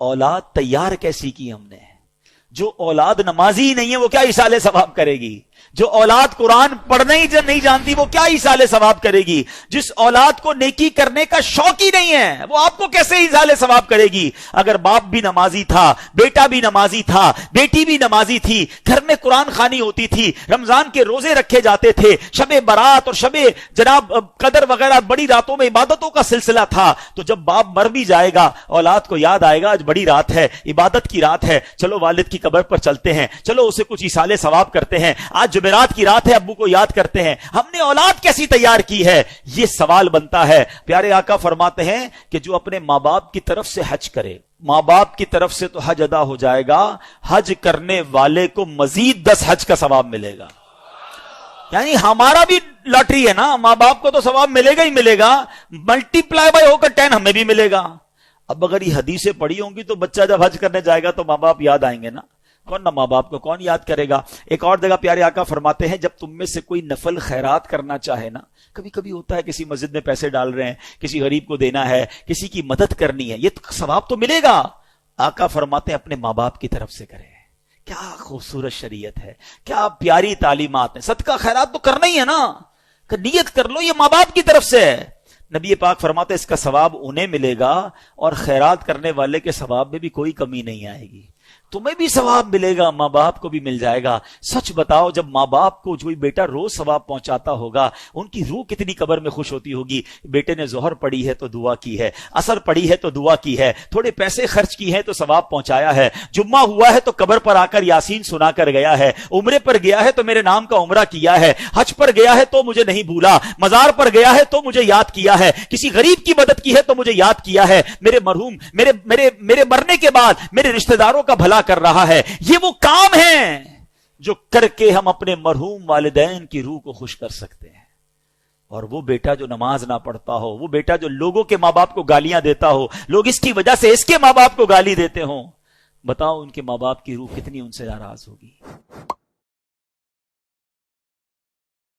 اولاد تیار کیسی کی ہم نے؟ جو اولاد نمازی ہی نہیں ہے وہ کیا ایصال ثواب کرے گی؟ جو اولاد قرآن پڑھنا ہی نہیں جانتی وہ کیا ایصال ثواب کرے گی؟ جس اولاد کو نیکی کرنے کا شوق ہی نہیں ہے وہ آپ کو کیسے ایصال ثواب کرے گی؟ اگر باپ بھی نمازی تھا، بیٹا بھی نمازی تھا، بیٹی بھی نمازی تھی، گھر میں قرآن خوانی ہوتی تھی، رمضان کے روزے رکھے جاتے تھے، شب برات اور شب جناب قدر وغیرہ بڑی راتوں میں عبادتوں کا سلسلہ تھا، تو جب باپ مر بھی جائے گا اولاد کو یاد آئے گا آج بڑی رات ہے، عبادت کی رات ہے، چلو والد کی قبر پر چلتے ہیں، چلو اسے کچھ ایصال ثواب کرتے ہیں، آج جمعرات کی رات ہے ابو کو یاد کرتے ہیں۔ ہم نے اولاد کیسی تیار کی ہے؟ یہ سوال بنتا ہے۔ پیارے آقا فرماتے ہیں کہ جو اپنے ماں باپ کی طرف سے حج کرے، ماں باپ کی طرف سے تو حج ادا ہو جائے گا، حج کرنے والے کو مزید 10 حج کا ثواب ملے گا۔ یعنی ہمارا بھی لاٹری ہے نا، ماں باپ کو تو ثواب ملے گا ہی ملے گا، ملٹی پلائی بائی ہو کر 10 ہمیں بھی ملے گا۔ اب اگر یہ حدیثیں پڑھی ہوں گی تو بچہ جب حج کرنے جائے گا تو ماں باپ یاد آئیں گے نا، کون نہ ماں باپ کو کون یاد کرے گا؟ ایک اور جگہ پیارے آقا فرماتے ہیں جب تم میں سے کوئی نفل خیرات کرنا چاہے نا، کبھی کبھی ہوتا ہے کسی مسجد میں پیسے ڈال رہے ہیں، کسی غریب کو دینا ہے، کسی کی مدد کرنی ہے، یہ ثواب تو ملے گا۔ آقا فرماتے ہیں اپنے ماں باپ کی طرف سے کرے۔ کیا خوبصورت شریعت ہے، کیا پیاری تعلیمات ہیں۔ صدقہ خیرات تو کرنا ہی ہے نا، کہ نیت کر لو یہ ماں باپ کی طرف سے ہے۔ نبی پاک فرماتے ہیں اس کا ثواب انہیں ملے گا اور خیرات کرنے والے کے ثواب میں بھی کوئی کمی نہیں آئے گی، تمہیں بھی ثواب ملے گا، ماں باپ کو بھی مل جائے گا۔ سچ بتاؤ جب ماں باپ کو جو بیٹا روز ثواب پہنچاتا ہوگا ان کی روح کتنی قبر میں خوش ہوتی ہوگی۔ بیٹے نے ظہر پڑھی ہے تو دعا کی ہے، عصر پڑھی ہے تو دعا کی ہے، تھوڑے پیسے خرچ کی ہیں تو ثواب پہنچایا ہے، جمعہ ہوا ہے تو قبر پر آ کر یاسین سنا کر گیا ہے، عمرے پر گیا ہے تو میرے نام کا عمرہ کیا ہے، حج پر گیا ہے تو مجھے نہیں بھولا، مزار پر گیا ہے تو مجھے یاد کیا ہے، کسی غریب کی مدد کی ہے تو مجھے یاد کیا ہے، میرے مرحوم میرے مرنے کے بعد میرے رشتہ داروں کا بھلا کر رہا ہے۔ یہ وہ کام ہیں جو کر کے ہم اپنے مرحوم والدین کی روح کو خوش کر سکتے ہیں۔ اور وہ بیٹا جو نماز نہ پڑھتا ہو، وہ بیٹا جو لوگوں کے ماں باپ کو گالیاں دیتا ہو، لوگ اس کی وجہ سے اس کے ماں باپ کو گالی دیتے ہوں، بتاؤ ان کے ماں باپ کی روح کتنی ان سے ناراض ہوگی۔